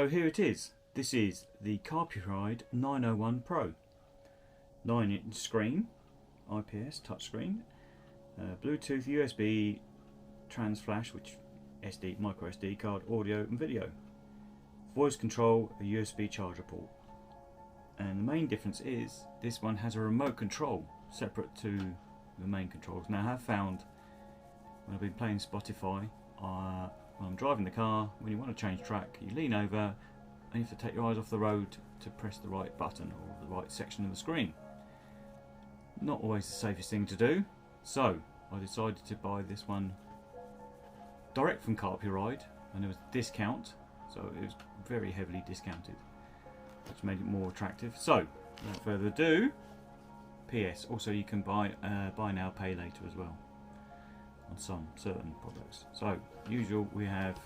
So here it is. This is the Carpuride 901 Pro. 9-inch screen, IPS touchscreen, Bluetooth, USB, trans flash, which SD, micro SD card, audio and video, voice control, a USB charger port. And the main difference is this one has a remote control separate to the main controls. Now I have found when I've been playing Spotify, when I'm driving the car, when you want to change track, you lean over and you have to take your eyes off the road to press the right button or the right section of the screen. Not always the safest thing to do, so I decided to buy this one direct from Carpuride, and there was a discount, so it was very heavily discounted, which made it more attractive. So without further ado, PS, also you can buy now pay later as well on some certain products. So usual, we have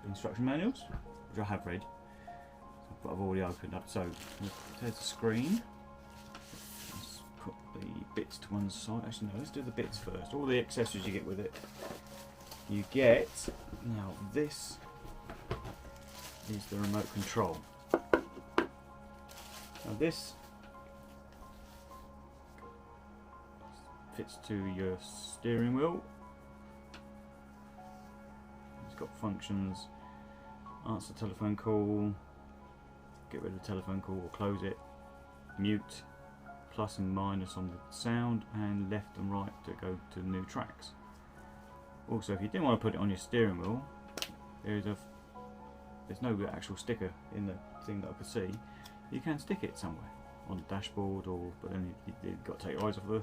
instruction manuals, which I have read, but I've already opened up. So there's the screen. Let's put the bits to one side. Actually no, let's do the bits first. All the accessories you get with it. You get, now this is the remote control. Now this fits to your steering wheel. It's got functions: answer telephone call, get rid of the telephone call or close it, mute, plus and minus on the sound, and left and right to go to new tracks. Also, if you didn't want to put it on your steering wheel, there's no actual sticker in the thing that I could see. You can stick it somewhere on the dashboard, but then you've got to take your eyes off the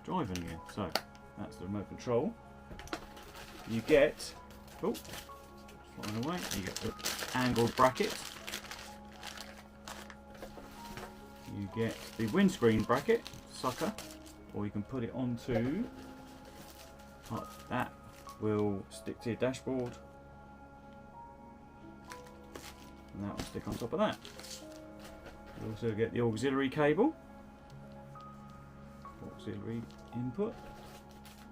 driving again. So that's the remote control. You get, oh, flying away. You get the angled bracket. You get the windscreen bracket sucker, or you can put it onto that will stick to your dashboard, and that will stick on top of that. You also get the auxiliary cable, auxiliary input,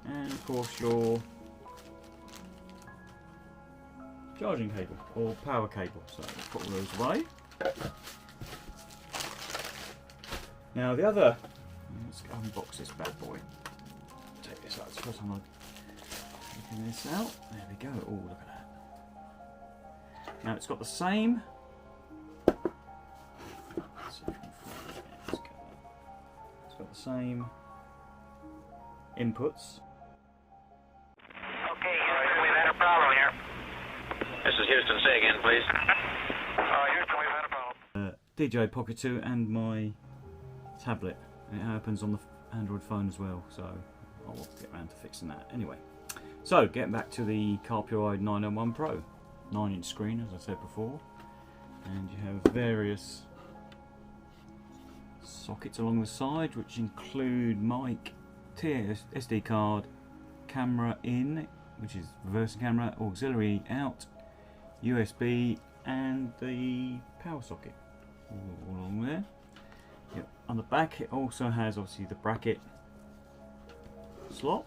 and of course your charging cable or power cable. So let's put all those away. Now the other, let's unbox this bad boy. Take this out. It's the first time I'm taking this out. There we go. Oh, look at that. Now it's got the same. It's got the same inputs. Okay, Houston, we've had a problem here. This is Houston. Say again, please. Houston, we've had a problem. DJ Pocket 2 and my tablet, and it happens on the Android phone as well, so I'll get around to fixing that anyway. So getting back to the Carpuride 901 Pro, 9-inch screen as I said before, and you have various sockets along the side which include mic, SD card, camera in, which is reversing camera, auxiliary out, USB, and the power socket all along there. Yep. On the back it also has obviously the bracket slot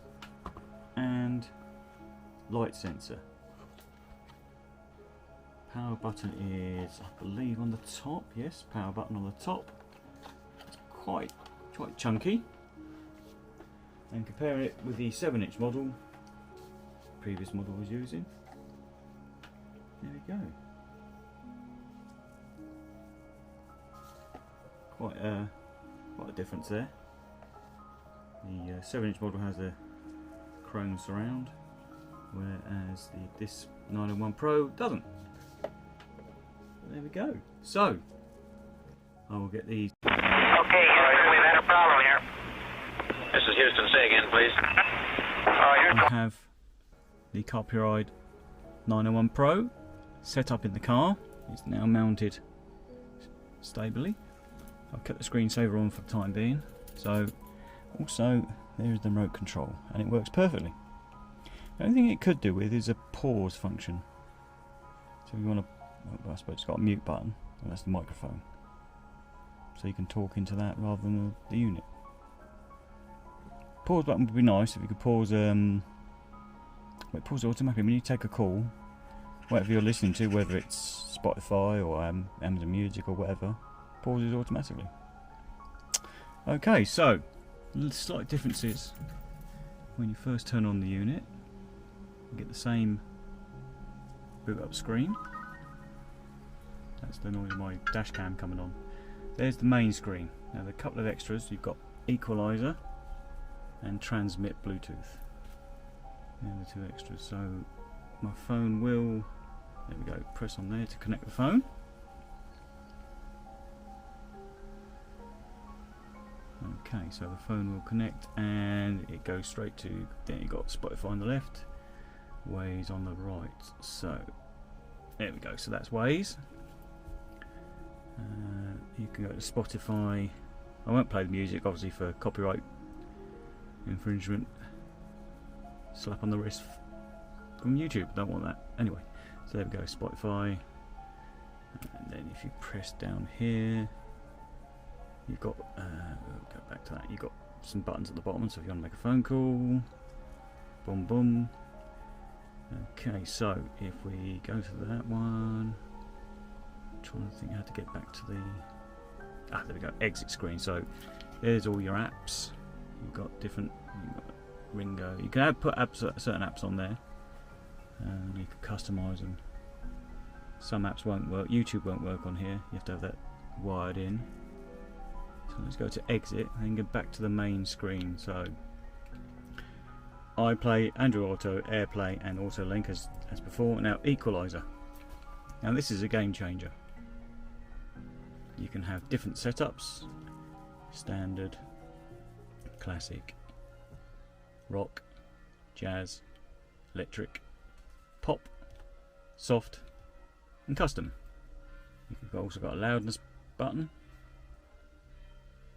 and light sensor. Power button is, I believe, on the top. Yes, power button on the top. It's quite chunky. And comparing it with the 7-inch model, previous model was using. There we go. Quite a difference there. The 7-inch model has a chrome surround, whereas this 901 Pro doesn't. There we go. So I will get these. Okay, Houston, we've had a problem here. This is Houston. Say again, please. I have the Carpuride 901 Pro set up in the car. It's now mounted stably. I've kept the screensaver on for the time being. So also there is the remote control, and it works perfectly. The only thing it could do with is a pause function. So if you want to, well, I suppose it's got a mute button, and that's the microphone. So you can talk into that rather than the unit. pause button would be nice if you could pause. Pause automatically when you take a call. Whatever you're listening to, whether it's Spotify or Amazon Music or whatever, pauses automatically. Okay, so slight differences when you first turn on the unit. You get the same boot up screen. That's the noise of my dash cam coming on. There's the main screen. Now there are a couple of extras. You've got equalizer and transmit Bluetooth. They're the two extras. So my phone will, there we go, press on there to connect the phone. Okay, so the phone will connect and it goes straight to, then you've got Spotify on the left, Waze on the right. So there we go, so that's Waze. You can go to Spotify. I won't play the music obviously for copyright infringement. Slap on the wrist from YouTube, don't want that. Anyway, so there we go, Spotify. And then if you press down here, you've got, we'll go back to that, you've got some buttons at the bottom, so if you want to make a phone call, boom boom. Okay, so if we go to that one, I'm trying to think how to get back to the, there we go, exit screen. So there's all your apps. You've got different, you've got Ringo, you can put certain apps on there, and you can customise them. Some apps won't work, YouTube won't work on here, you have to have that wired in. So let's go to exit and get back to the main screen. So iPlay, Android Auto, AirPlay and Auto Link as before. Now equalizer. Now this is a game changer. You can have different setups: standard, classic, rock, jazz, electric, pop, soft and custom. You've also got a loudness button,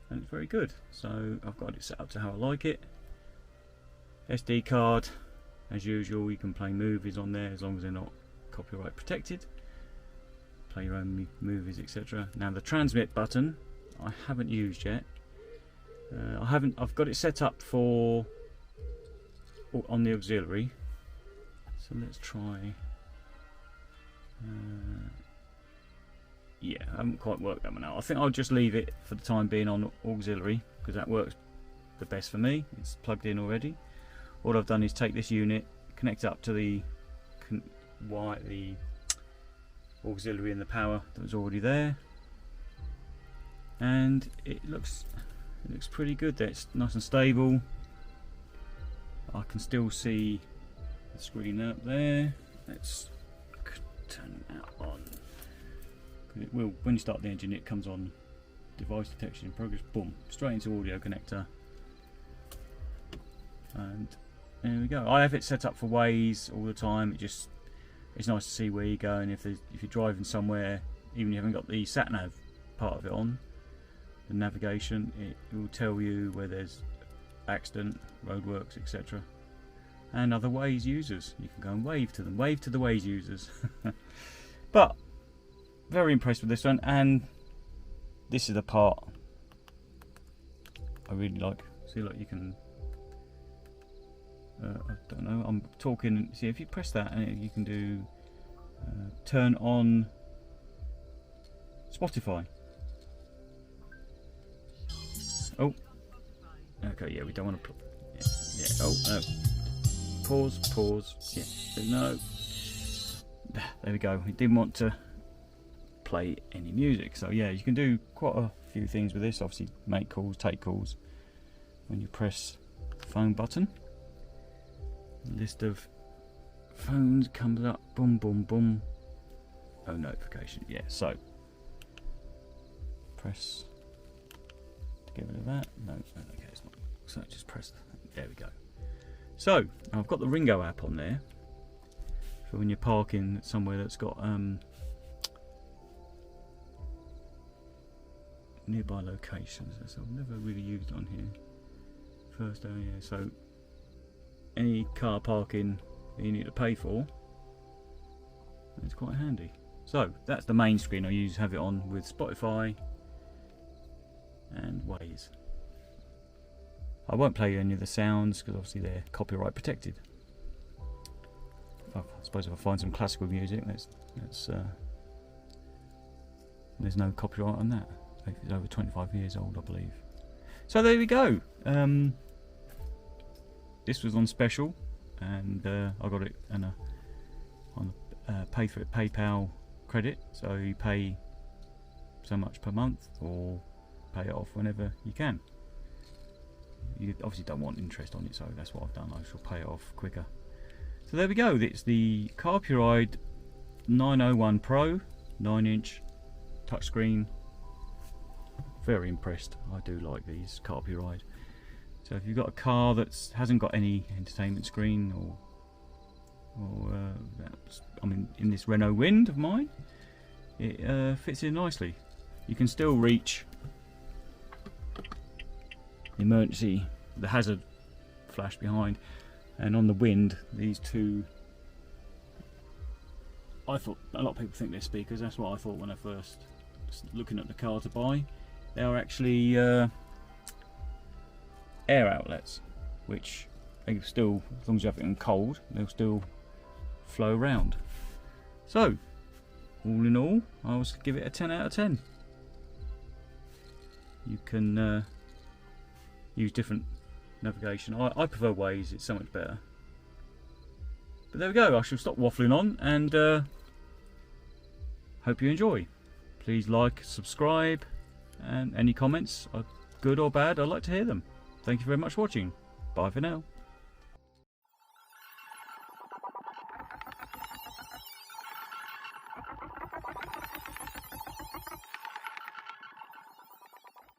and it's very good. So I've got it set up to how I like it. SD card, as usual, you can play movies on there as long as they're not copyright protected. Play your own movies, etc. Now the transmit button I haven't used yet. I've got it set up for on the auxiliary. So let's try. Yeah, I haven't quite worked that one out. I think I'll just leave it for the time being on auxiliary because that works the best for me. It's plugged in already. All I've done is take this unit, connect it up to the auxiliary and the power that was already there, and it looks pretty good there. It's nice and stable. I can still see the screen up there. Let's turn that on. It will, when you start the engine, it comes on device detection in progress, boom, straight into audio connector, and there we go. I have it set up for Waze all the time. It's nice to see where you're going. If you're driving somewhere, even if you haven't got the sat nav part of it on, the navigation, it will tell you where there's accident, roadworks, etc. And other Waze users. You can go and wave to them. Wave to the Waze users. But very impressed with this one, and this is the part I really like. See, like you can. I don't know. I'm talking. See, if you press that, and you can do turn on Spotify. Oh, okay. Yeah, we don't want to. Yeah. Oh, no. Pause. Yeah. No. There we go. We didn't want to play any music, so yeah, you can do quite a few things with this. Obviously, make calls, take calls. When you press the phone button, list of phones comes up, boom boom boom. Oh, notification. Yeah, so press to get rid of that. No, okay, it's not. So just press, there we go. So I've got the Ringo app on there for when you're parking somewhere that's got nearby locations. So I've never really used it on here. First area, so any car parking that you need to pay for, it's quite handy. So that's the main screen I have it on with Spotify and Waze. I won't play any of the sounds because obviously they're copyright protected. I suppose if I find some classical music, there's no copyright on that. It's over 25 years old, I believe. So there we go. This was on special, and I got it on a pay for it PayPal credit. So you pay so much per month, or pay it off whenever you can. You obviously don't want interest on it, so that's what I've done. I shall pay it off quicker. So there we go. It's the Carpuride 901 Pro 9-inch touchscreen. Very impressed. I do like these Carpuride. So if you've got a car that hasn't got any entertainment screen, I mean, in this Renault Wind of mine, it fits in nicely. You can still reach the hazard flash behind, and on the Wind, these two. I thought a lot of people think they're speakers. That's what I thought when I first was looking at the car to buy. They are actually air outlets, which they still, as long as you have it in cold, they'll still flow around. So, all in all, I will give it a 10 out of 10. You can use different navigation. I prefer Waze, it's so much better. But there we go, I shall stop waffling on, and hope you enjoy. Please like, subscribe, and any comments, good or bad, I'd like to hear them. Thank you very much for watching. Bye for now.